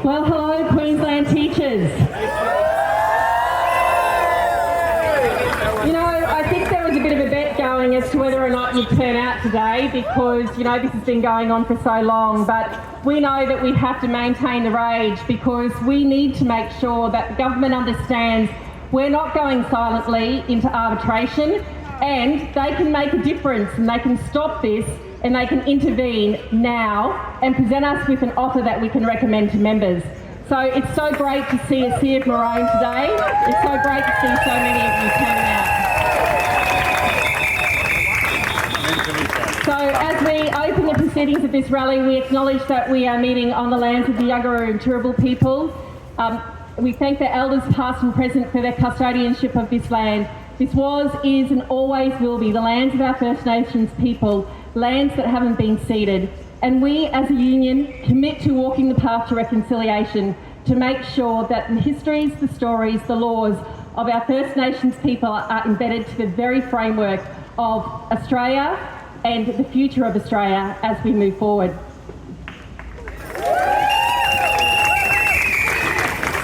Well, hello, Queensland teachers. You know, I think there was a bit of a bet going as to whether or not you'd turn out today because, you know, this has been going on for so long, but we know that we have to maintain the rage because we need to make sure that the government understands we're not going silently into arbitration and they can make a difference and they can stop this and they can intervene now and present us with an offer that we can recommend to members. So it's so great to see a sea of maroon today. It's so great to see so many of you turning out. So as we open the proceedings of this rally, we acknowledge that we are meeting on the lands of the Yuggera and Turrbal people. We thank the elders past and present for their custodianship of this land. This was, is and always will be the lands of our First Nations people, lands that haven't been ceded. And we as a union commit to walking the path to reconciliation to make sure that the histories, the stories, the laws of our First Nations people are embedded to the very framework of Australia and the future of Australia as we move forward.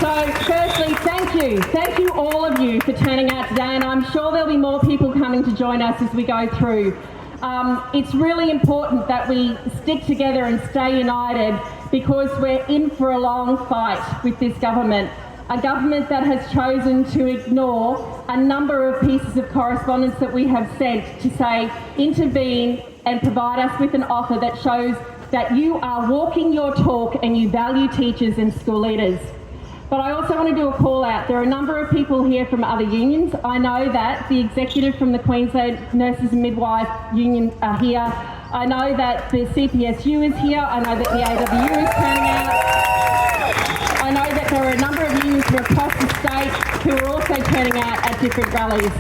So firstly, thank you all of you for turning out today, and I'm sure there'll be more people coming to join us as we go through. It's really important that we stick together and stay united because we're in for a long fight with this government, a government that has chosen to ignore a number of pieces of correspondence that we have sent to say intervene and provide us with an offer that shows that you are walking your talk and you value teachers and school leaders. But I also want to do a call out. There are a number of people here from other unions. I know that the executive from the Queensland Nurses and Midwife Union are here. I know that the CPSU is here. I know that the AWU is turning out. I know that there are a number of unions from across the state who are also turning out at different rallies.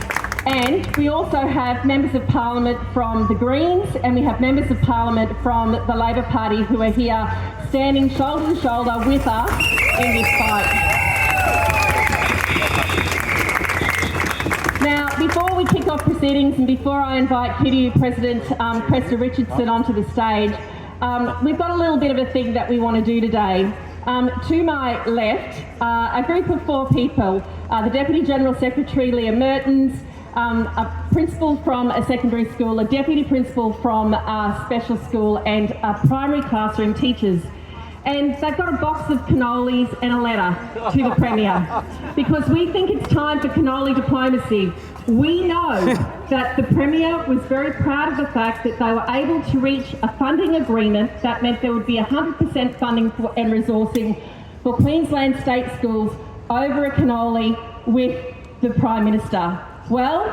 And we also have members of Parliament from the Greens and we have members of Parliament from the Labor Party who are here standing shoulder to shoulder with us in this fight. Now, before we kick off proceedings and before I invite QTU President Cressida Richardson onto the stage, we've got a little bit of a thing that we want to do today. To my left, a group of 4 people, the Deputy General Secretary Leah Mertens, a principal from a secondary school, a deputy principal from a special school and primary classroom teachers. And they've got a box of cannolis and a letter to the Premier because we think it's time for cannoli diplomacy. We know that the Premier was very proud of the fact that they were able to reach a funding agreement that meant there would be 100% funding for, and resourcing for Queensland state schools over a cannoli with the Prime Minister. Well,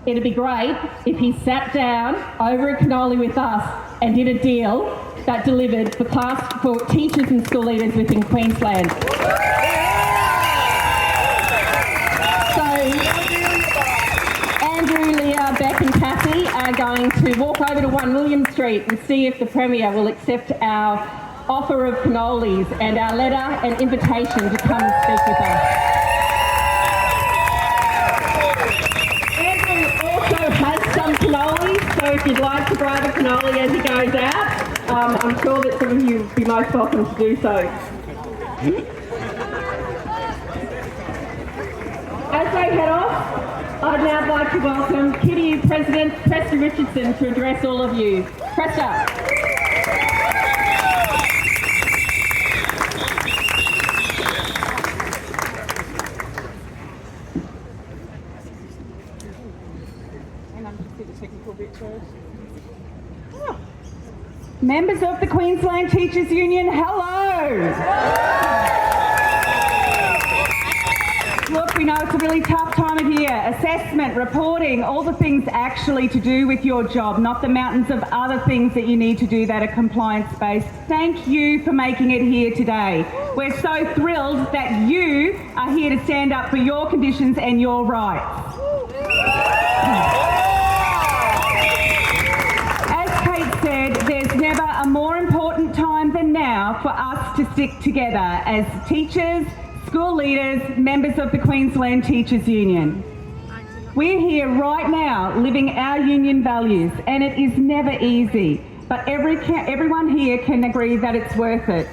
it'd be great if he sat down over a cannoli with us and did a deal that delivered for teachers and school leaders within Queensland. So, Andrew, Leah, Beck and Kathy are going to walk over to 1 William Street and see if the Premier will accept our offer of cannolis and our letter and invitation to come and speak with us. Has some cannolis, so if you'd like to grab a cannoli as he goes out, I'm sure that some of you would be most welcome to do so. As they head off, I'd now like to welcome QTU President Cressida Richardson to address all of you. Cressida. Members of the Queensland Teachers Union, hello! Look, we know it's a really tough time of year. Assessment, reporting, all the things actually to do with your job, not the mountains of other things that you need to do that are compliance-based. Thank you for making it here today. We're so thrilled that you are here to stand up for your conditions and your rights. There's never a more important time than now for us to stick together as teachers, school leaders, members of the Queensland Teachers Union. We're here right now living our union values and it is never easy, but everyone here can agree that it's worth it.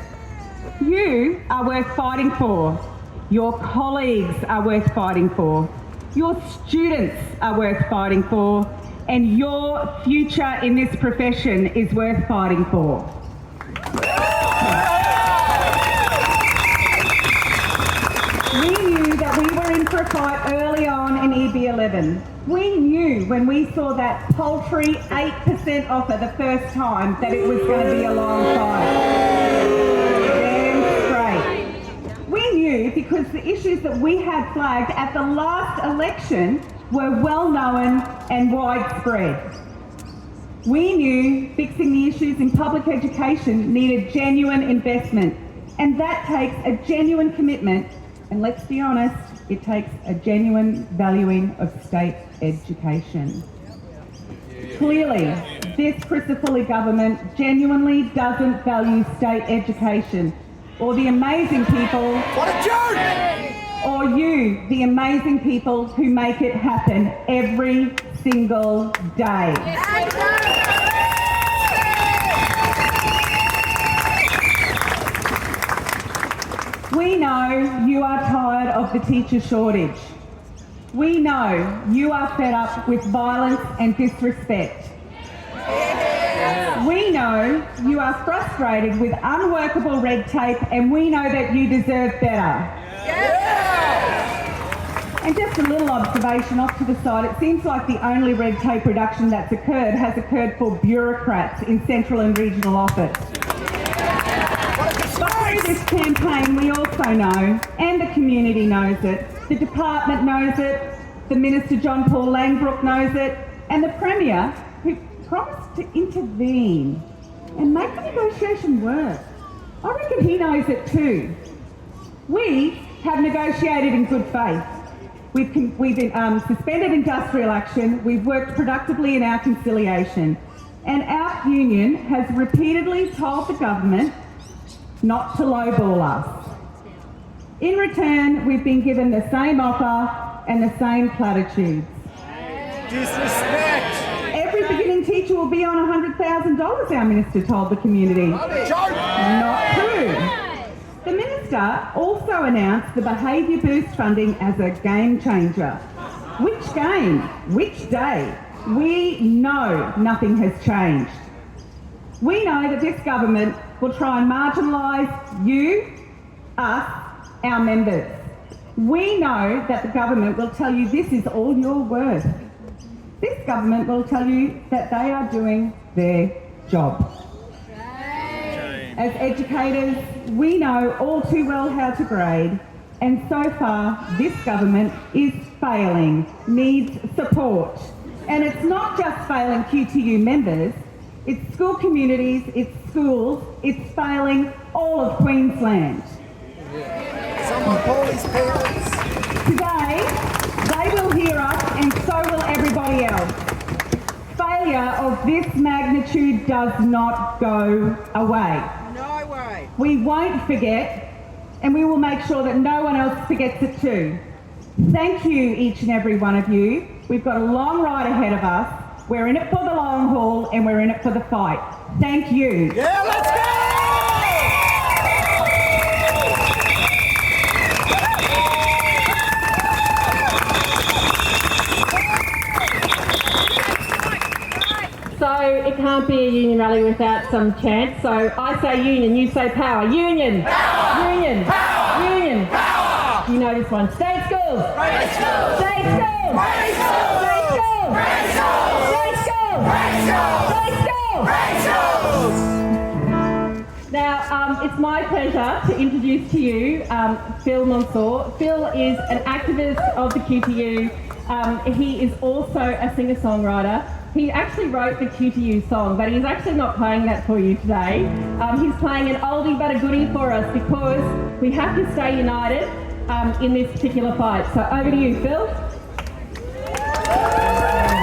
You are worth fighting for. Your colleagues are worth fighting for. Your students are worth fighting for. And your future in this profession is worth fighting for. We knew that we were in for a fight early on in EB11. We knew when we saw that paltry 8% offer the first time that it was going to be a long fight. Damn straight. We knew because the issues that we had flagged at the last election were well known and widespread. We knew fixing the issues in public education needed genuine investment, and that takes a genuine commitment. And let's be honest, it takes a genuine valuing of state education. Clearly, this Crisafulli government genuinely doesn't value state education or the amazing people... What a joke! Or you, the amazing people who make it happen every single day. We know you are tired of the teacher shortage. We know you are fed up with violence and disrespect. We know you are frustrated with unworkable red tape, and we know that you deserve better. And just a little observation off to the side, it seems like the only red tape reduction that's occurred has occurred for bureaucrats in central and regional office. But through this campaign, we also know, and the community knows it, the department knows it, the Minister John Paul Langbrook knows it, and the Premier, who promised to intervene and make the negotiation work. I reckon he knows it too. We have negotiated in good faith. We've suspended industrial action, we've worked productively in our conciliation, and our union has repeatedly told the government not to lowball us. In return, we've been given the same offer and the same platitudes. Disrespect! Every beginning teacher will be on $100,000, our minister told the community. Not true. The minister also announced the behaviour boost funding as a game changer. Which game? Which day? We know nothing has changed. We know that this government will try and marginalise you, us, our members. We know that the government will tell you this is all you're worth. This government will tell you that they are doing their job. As educators, we know all too well how to grade, and so far this government is failing, needs support. And it's not just failing QTU members, it's school communities, it's schools, it's failing all of Queensland. Someone call his parents. Today, they will hear us and so will everybody else. Failure of this magnitude does not go away. No way. We won't forget, and we will make sure that no one else forgets it too. Thank you, each and every one of you. We've got a long ride ahead of us. We're in it for the long haul and we're in it for the fight. Thank you. Yeah, let's go! So it can't be a union rally without some chants. So I say union, you say power. Union! Power! Union! Power! Union! Power! You know this one. State schools! State schools! State schools! State schools! State schools! State schools! State schools! State schools! State schools! Now, it's my pleasure to introduce to you Phil Mansour. Phil is an activist of the QTU. He is also a singer-songwriter. He actually wrote the QTU song, but he's actually not playing that for you today. He's playing an oldie but a goodie for us because we have to stay united in this particular fight. So over to you, Phil.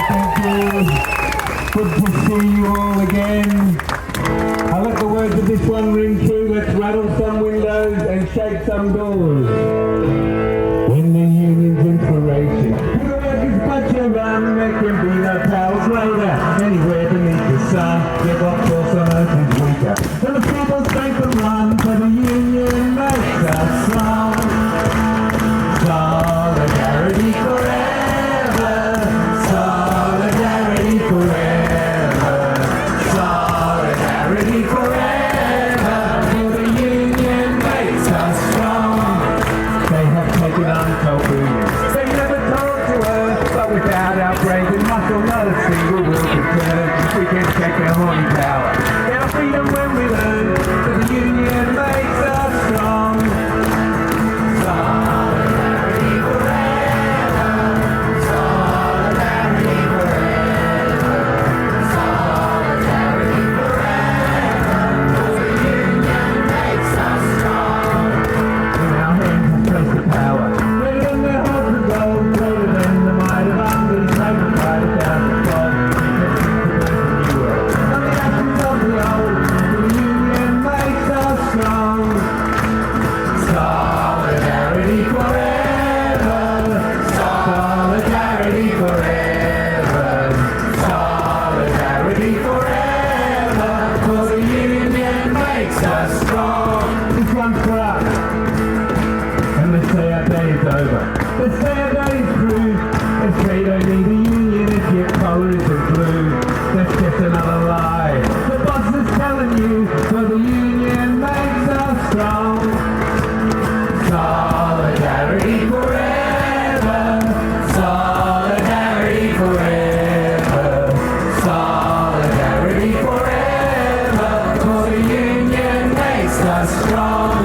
Thank you. Good to see you all again. I let the words of this one ring true. Let's rattle some windows and shake some doors. When the union's inspiration, the workers bunch around, there can be no power greater. Anywhere beneath the sun, give up for make them run, for the union makes us strong. Solidarity forever, solidarity forever, solidarity forever, for the union makes us strong. They have taken untold billions. They never talk to us, but without our brazen muscle, not a single will return. We can check their horny power. Our freedom when we learn that the union makes us strong. Solidarity forever, solidarity forever, solidarity forever, for the union makes us strong. In our hands is place of power, greater than their hearts of gold, greater than the might of armies, taken by 1,000 gold. Solidarity forever, solidarity forever, solidarity forever, for the union makes us strong. This one's for us, and let's say our day is over. Let's say our day is through. Let's say you don't need a union if your colour isn't blue. That's just another lie. The boss is telling you, for the union makes us strong. Solidarity forever, solidarity forever, solidarity forever, for the union makes us strong.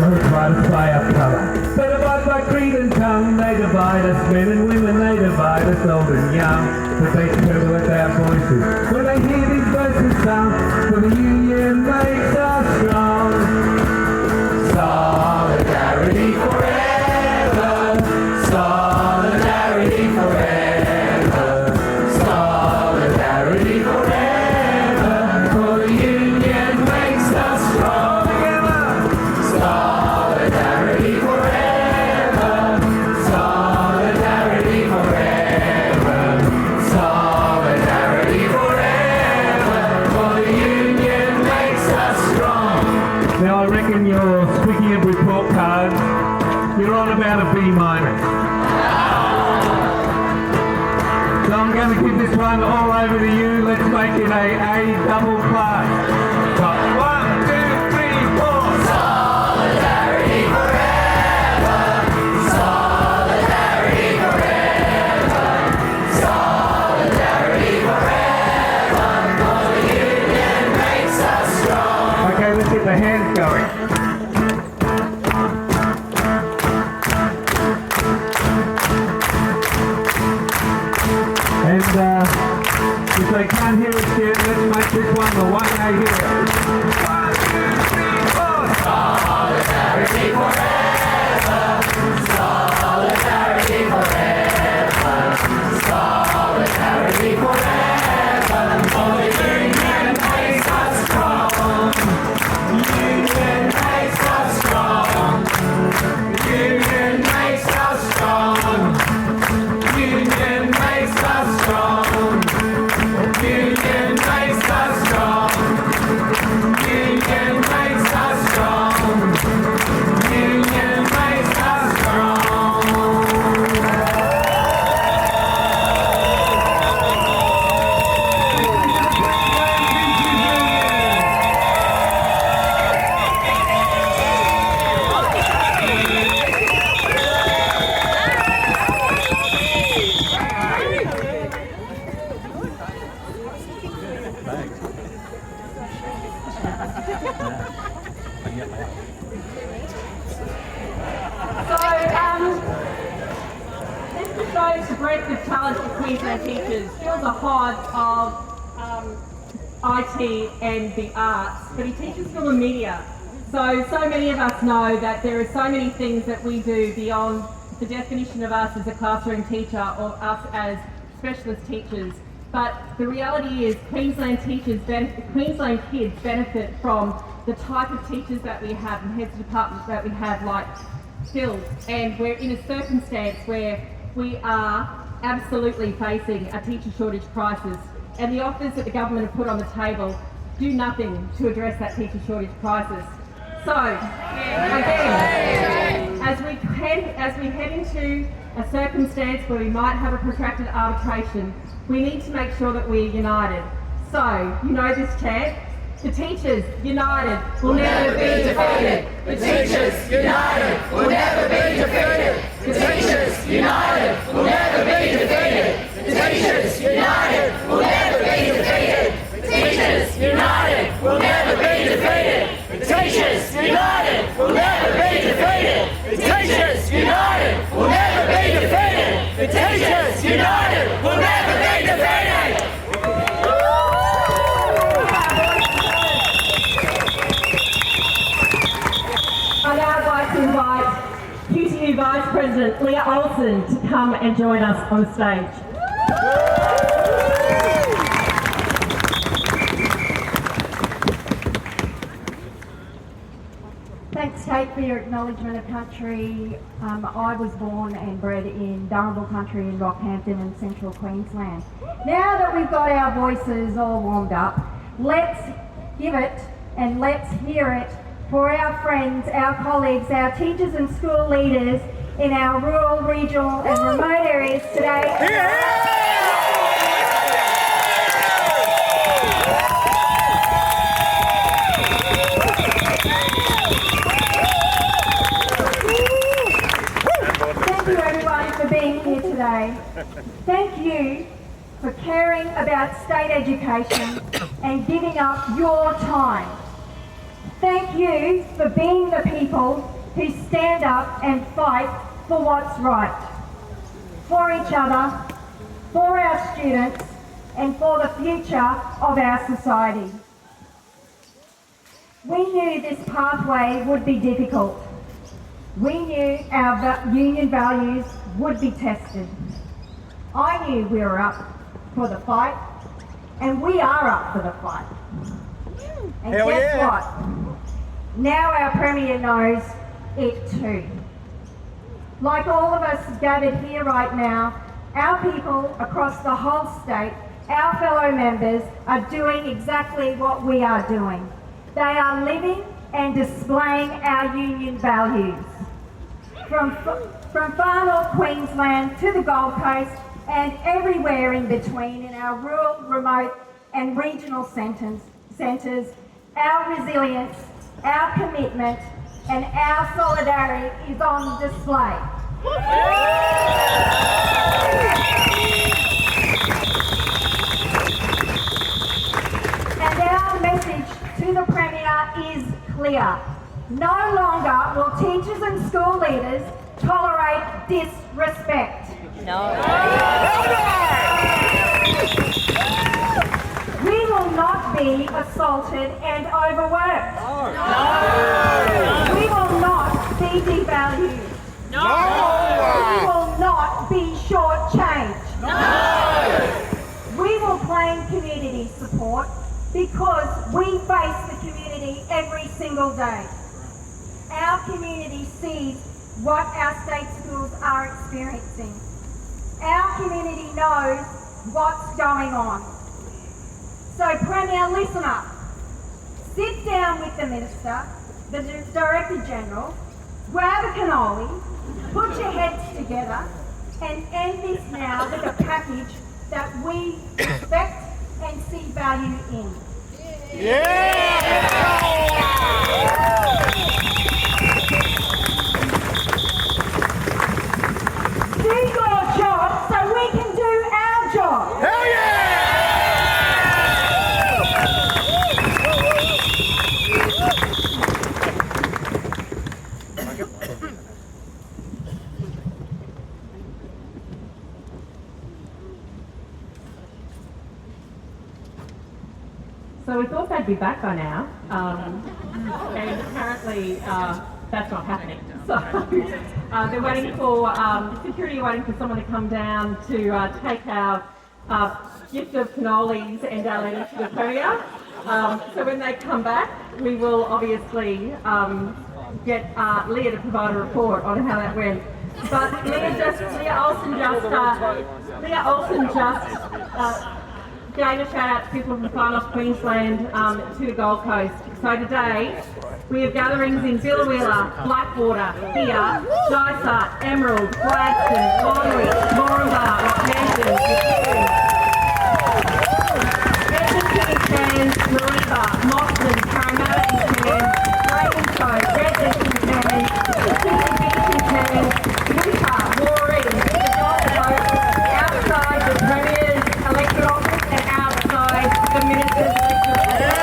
Don't try to play up colour. They divide by creed and tongue, they divide us men and women, they divide us old and young. But they tremble at our voices when they hear these verses sung, for the union makes us strong. Solidarity forever, solidarity forever, solidarity forever, for the union makes us strong. Together. Solidarity forever, solidarity forever, solidarity forever, for the union makes us strong. Now I reckon you're speaking of report cards, you're on about a B-. So I'm going to give this one all over to you. Let's make it a double plus. Got 1, 2, 3, 4. Solidarity forever, solidarity forever, solidarity forever, for the union makes us strong. Okay, let's get the hands going. And if they can't hear us yet, let's make this one the one they hear. 1, 2, 3, 4. Solidarity forever, solidarity forever, solidarity forever, for the union makes us strong. Union makes us strong. Union makes us strong. Union makes us strong. Union makes us strong. Union makes us strong. Union makes us strong. This just shows the breadth of talent of Queensland teachers. Phil's a hive of IT and the arts, but he teaches film and media. So many of us know that there are so many things that we do beyond the definition of us as a classroom teacher or us as specialist teachers. But the reality is Queensland kids benefit from the type of teachers that we have and heads of departments that we have, like Phil. And we're in a circumstance where we are absolutely facing a teacher shortage crisis. And the offers that the government have put on the table do nothing to address that teacher shortage crisis. So, again, as we head into a circumstance where we might have a protracted arbitration, we need to make sure that we're united. So, you know this chant, the teachers united will never be defeated. The teachers united will never be defeated. The teachers united will never be defeated. The teachers united will never be defeated. The teachers united will never be defeated. The teachers united will never be defeated. The teachers united will never be defeated. The teachers united will never be defeated. I'd now like to invite QTU Vice President Leah Olsen to come and join us on the stage. Thanks, Kate, for your acknowledgement of country. I was born and bred in Durrable country in Rockhampton in central Queensland. Now that we've got our voices all warmed up, let's give it and let's hear it for our friends, our colleagues, our teachers and school leaders in our rural, regional and remote areas today. Thank you everyone for being here today. Thank you for caring about state education and giving up your time. Thank you for being the people who stand up and fight for what's right, for each other, for our students, and for the future of our society. We knew this pathway would be difficult. We knew our union values would be tested. I knew we were up for the fight, and we are up for the fight. And guess what? Now our Premier knows it too. Like all of us gathered here right now, our people across the whole state, our fellow members, are doing exactly what we are doing. They are living and displaying our union values. From far north Queensland to the Gold Coast and everywhere in between in our rural, remote and regional centres, our resilience, our commitment and our solidarity is on display. And our message to the Premier is clear. No longer will teachers and school leaders tolerate disrespect. We will not be assaulted and overworked. We will not be devalued. We will not be shortchanged. We will claim community support because we face the community every single day. Our community sees what our state schools are experiencing. Our community knows what's going on. So Premier, listen up. Sit down with the Minister, the Director General, grab a cannoli, put your heads together and end this now with a package that we respect and see value in. Do your job so we can do our job. So we thought they'd be back by now, and apparently that's not happening. So they're waiting for, security are waiting for someone to come down to take our gift of cannolis and our letter to the Premier. So when they come back, we will obviously get Leah to provide a report on how that went. But Leah Olsen just again a shout out to people from far north Queensland to the Gold Coast. So today we have gatherings in Billawheeler, Blackwater, here, Dysart, Emerald, Gladstone, Longreach, Moranbah, Rockhampton, Edmonton and Cairns, Mareeba, Mossman, Parramatta and Cairns, Ravenscourt, Redneck and Cairns, Pacific Beach and Cairns, Nooka, Warring, the Gold Coast, outside the Premier's electorate office and outside the Minister's electorate office.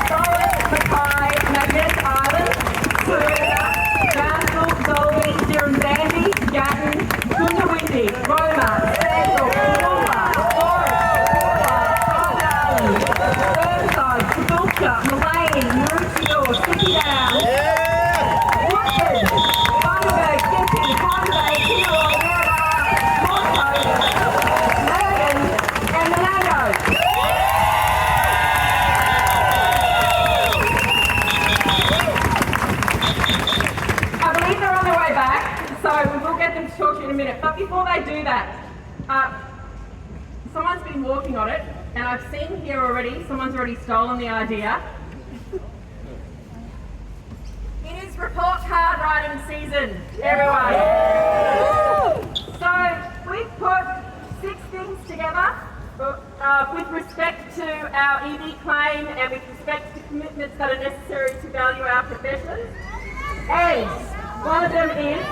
Solid, Mackay, Magnet Island, Serena, Bassel, Dolby, Dirranbandi, Gatton, Goondiwindi, Roma, Sandal, Toowoomba, Burnside, Caboolture, Malane, Maroochydore, Sydney Watford, Bundaberg, Gympie, Honda Bay, Kilroy, Narrabri, Northcote, Melbourne and Menango. I believe they're on their way back, so we will get them to talk to you in a minute. But before they do that, someone's been walking on it, and I've seen here already, someone's already stolen the idea. It is report card writing season, everyone. So we've put 6 things together with respect to our ED claim and with respect to commitments that are necessary to value our professions. And one of them is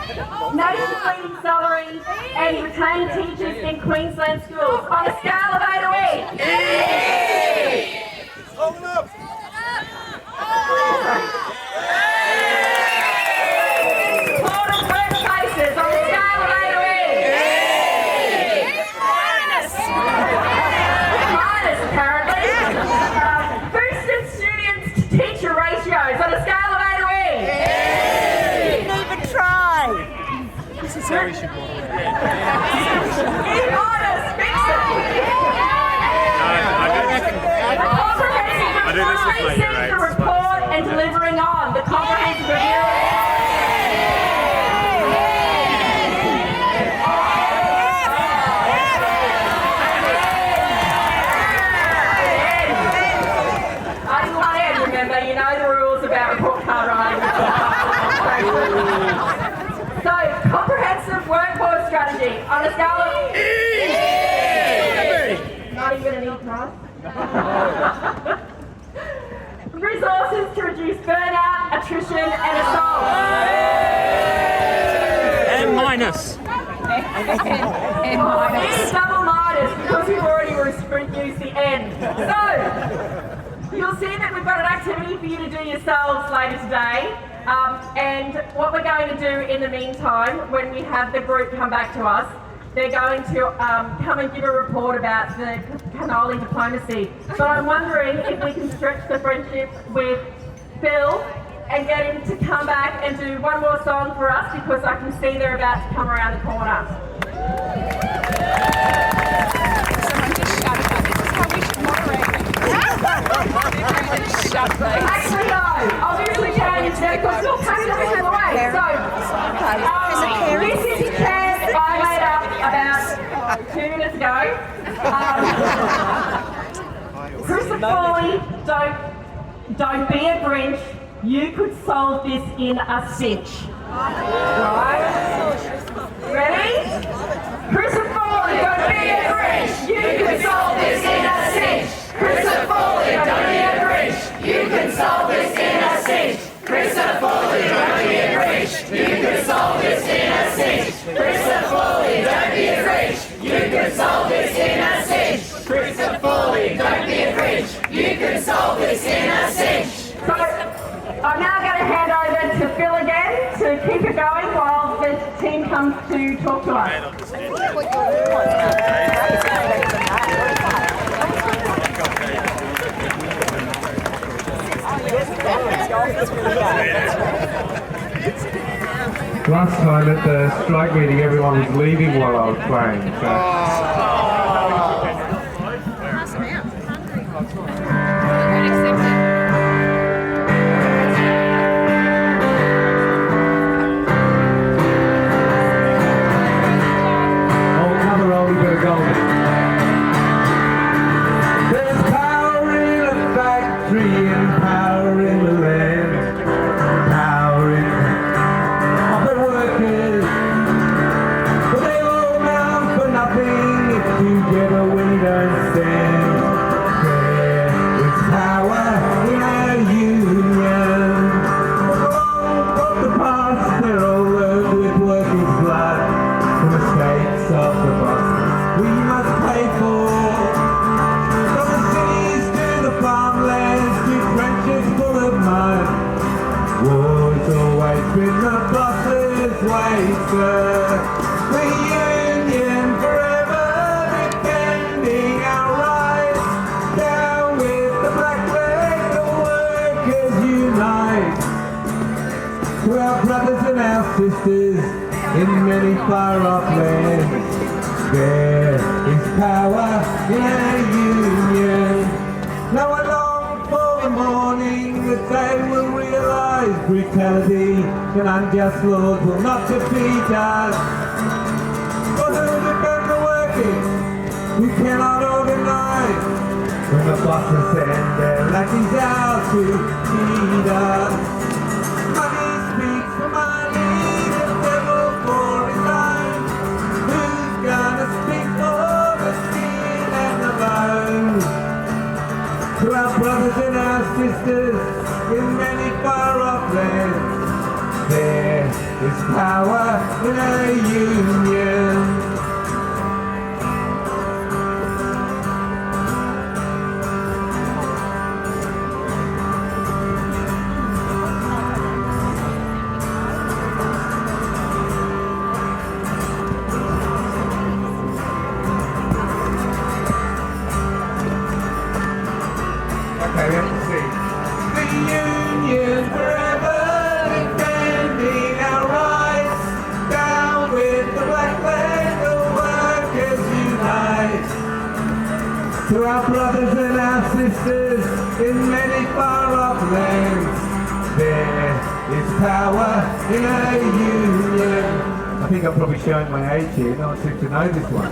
nation-leading salary and retained teachers in Queensland schools on a scale of A to E. Total workplaces on a scale of A to E. Minus, apparently. Boosted students to teacher ratios on a scale of A to E. This is how we should go. Be honest, fix it. I do this with my The report and delivering on the comprehensive review. Article 10, remember, you know the rules about report card writing. So, comprehensive workforce strategy on a scale of not even an E class. Resources to reduce burnout, attrition, and assault. And minus. It's double minus because we've already used the N. So, you'll see that we've got an activity for you to do yourselves later today. And what we're going to do in the meantime, when we have the group come back to us, they're going to come and give a report about the Cannoli diplomacy. But I'm wondering if we can stretch the friendship with Phil and get him to come back and do one more song for us because I can see they're about to come around the corner. Someone just shut up. This is how we should moderate. Actually, no. Obviously, change there because we'll take it away. So, this is a chair I made up about 2 minutes ago. Crisafulli, don't be a Grinch. You could solve this in a cinch. Right? Ready? Crisafulli, don't be a Grinch. You could solve this in a cinch. Crisafulli, don't be a Grinch. You can solve this in a cinch. Crisafulli, don't be a Grinch. You can solve this in a cinch. Crisafulli, don't be a Grinch. You can solve this in a cinch. Crisafulli, don't be a Grinch. You can solve this in a cinch. So, I'm now going to hand over to Phil again to keep it going while the team comes to talk to us. Last time at the strike meeting, everyone was leaving while I was playing. So. Another oldie bit of gold factory and power in the land. Power in of the workers. But they all amount for nothing if together we don't stand. There is power in our union. Of the past, they're all learned with workers' blood. The mistakes of the bosses we must pay for. From the cities to the farmlands to trenches full of mud. War's always been the boss's way, sir. The union forever defending our rights. Down with the black flag, the workers unite. To our brothers and our sisters in many far-off lands, there is power in our union. Now I long for the morning that they will realise brutality and unjust laws will not defeat us. For who defend the working, we cannot organise. When the bosses send their lackeys out to feed us. Money speaks for money, the devil for his own. Who's gonna speak for the skin and the bone? To our brothers and our sisters in many far-off lands, there is power in our union. Okay, let's see. The union forever defending our rights. Down with the black flag, the workers unite. To our brothers and our sisters in many far-off lands, there is power in our union. I think I'm probably showing my age here. No one seems to know this one.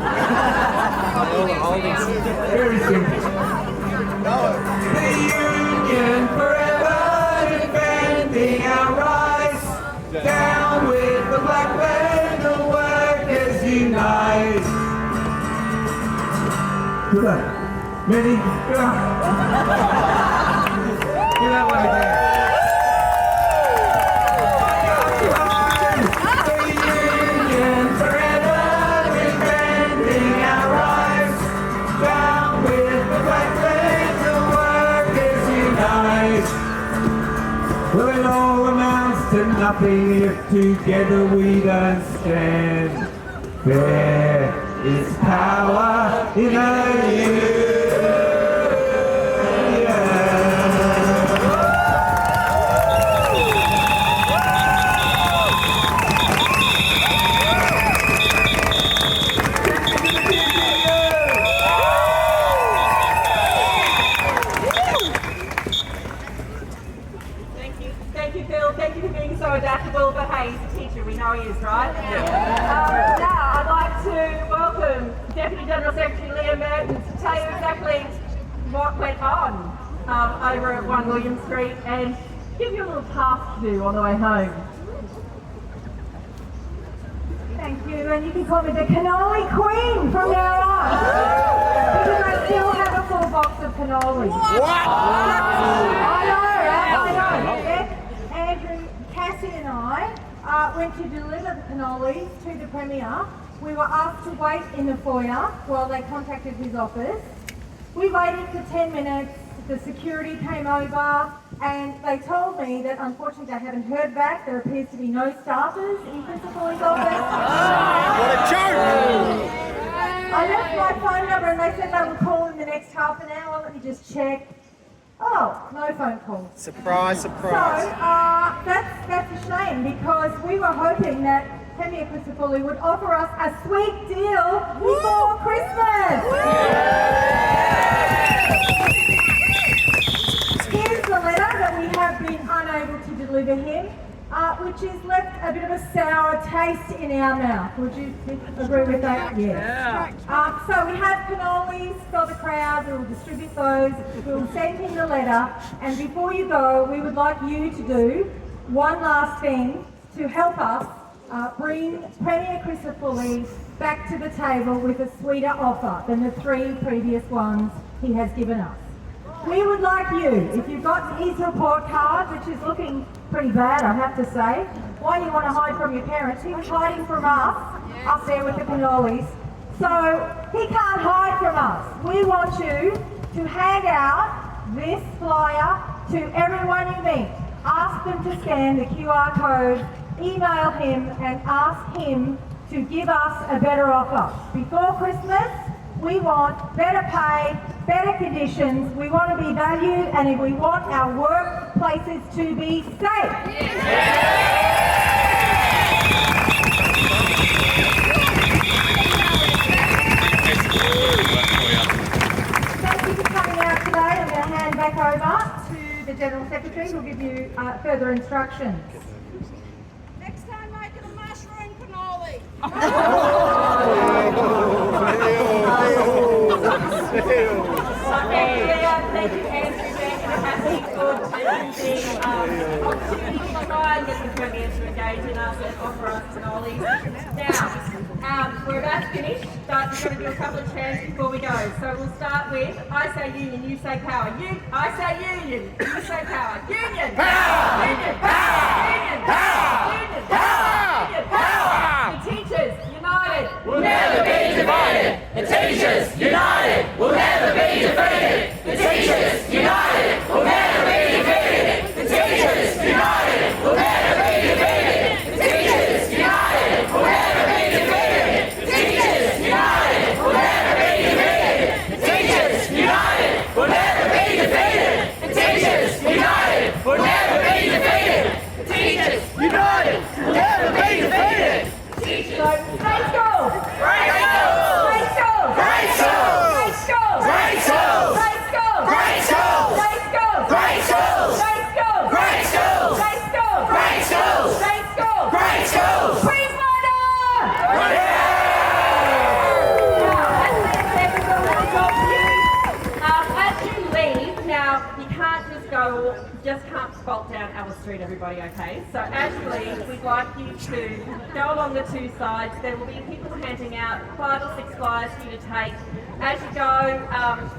Very simple. The union forever defending our rights. Down with the black flag, the workers unite. Good luck. Many. Good luck. Do that one again. The union forever defending our rights. Down with the black flag, the workers unite. Well, it all amounts to nothing if together we don't stand. There is power in our union. Thank you, Phil. Thank you for being so adaptable. But hey, he's a teacher. We know he is, right? Now, I'd like to welcome Deputy General Secretary Leah Merton to tell you exactly what went on over at 1 William Street and give you a little task to do on the way home. Thank you, and you can call me the Cannoli Queen from now on. Because I still have a full box of cannoli. What? I know. Andrew, Cassie and I went to deliver the cannolis to the Premier. We were asked to wait in the foyer while they contacted his office. We waited for 10 minutes, the security came over and they told me that unfortunately they haven't heard back. There appears to be no staffers in Crisafulli's office. What a joke! I left my phone number and they said they would call in the next half an hour. Let me just check. Oh, no phone calls. Surprise, So surprise. that's a shame because we were hoping that Premier Crisafulli would offer us a sweet deal before Christmas. Here's the letter that we have been unable to deliver him. which has left a bit of a sour taste in our mouth. Would you agree with that? Yes. So we have cannolis for the crowd. We'll distribute those. We'll send him the letter. And before you go, we would like you to do one last thing to help us bring Premier Crisafulli back to the table with a sweeter offer than the 3 previous ones he has given us. We would like you, if you've got his report card, which is looking pretty bad, I have to say, why do you want to hide from your parents? He was hiding from us up there with the cannolis, so he can't hide from us. We want you to hand out this flyer to everyone you meet. Ask them to scan the QR code, email him and ask him to give us a better offer. Before Christmas, we want better pay, better conditions, we want to be valued, and we want our workplaces to be safe. Thank you for coming out today. I'm going to hand back over to the General Secretary who will give you further instructions. Next time, make it a mushroom cannoli. Thank you, Andrew, Beck and Cassie, for taking the opportunity to try and get the Premier to engage in us and offer us cannolis. Now, we're about to finish, but we're going to do a couple of chants before we go. So we'll start with, I say union, you say power. I say union, you say power. Union! Power! Union! Power! Union! Power! Union! Power! Union! Power! The teachers, united! We'll never be divided. The teachers, united, will never be defeated. The teachers, united, will never be defeated. The teachers, united, will never be defeated. The teachers, united, will never be defeated. The teachers, united, will never be defeated. The teachers, united, will never be defeated. The teachers, united, will never be defeated. The teachers, united, will never be defeated. So, great school! Great school! Great school! Great school! Great school! Great school! Great school! Great school! Great school! Great school! Great school! Great school! Great school! Great school! Great school! Great school! Queenslander! As you leave, now you can't just can't bolt down Alice Street, everybody, okay? So as you leave, we'd like you to go along the 2 sides. There will be people handing out 5 or 6 flyers for you to take. As you go,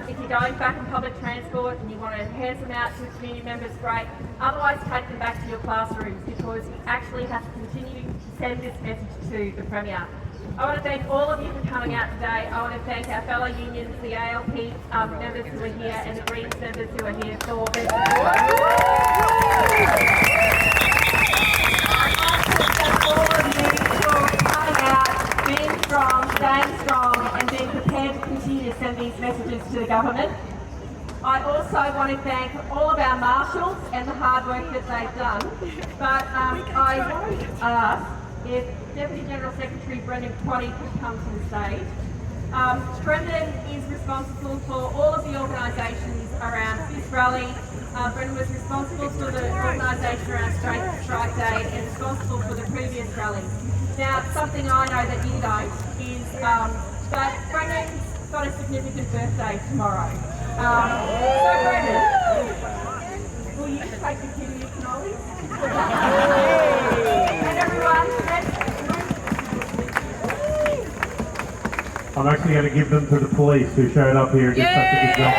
if you're going back in public transport and you want to hand them out to community members, great. Otherwise, take them back to your classrooms because you actually have to continue to send this message to the Premier. I want to thank all of you for coming out today. I want to thank our fellow unions, the ALP members who are here and the Greens members who are here for their support. I'd like to thank all of you for coming out, being strong, staying strong and being prepared to continue to send these messages to the government. I also want to thank all of our marshals and the hard work that they've done. But I want to ask if Deputy General Secretary Brendan Quaddy could come to the stage. Brendan is responsible for all of the organisations around this rally. Brendan was responsible for the organisation around Strike Day and responsible for the previous rally. Now, something I know that you don't is that Brendan's got a significant birthday tomorrow. So Brendan, will you take the kid in your cannolis? And everyone, I'm actually going to give them to the police who showed up here and did such a good job.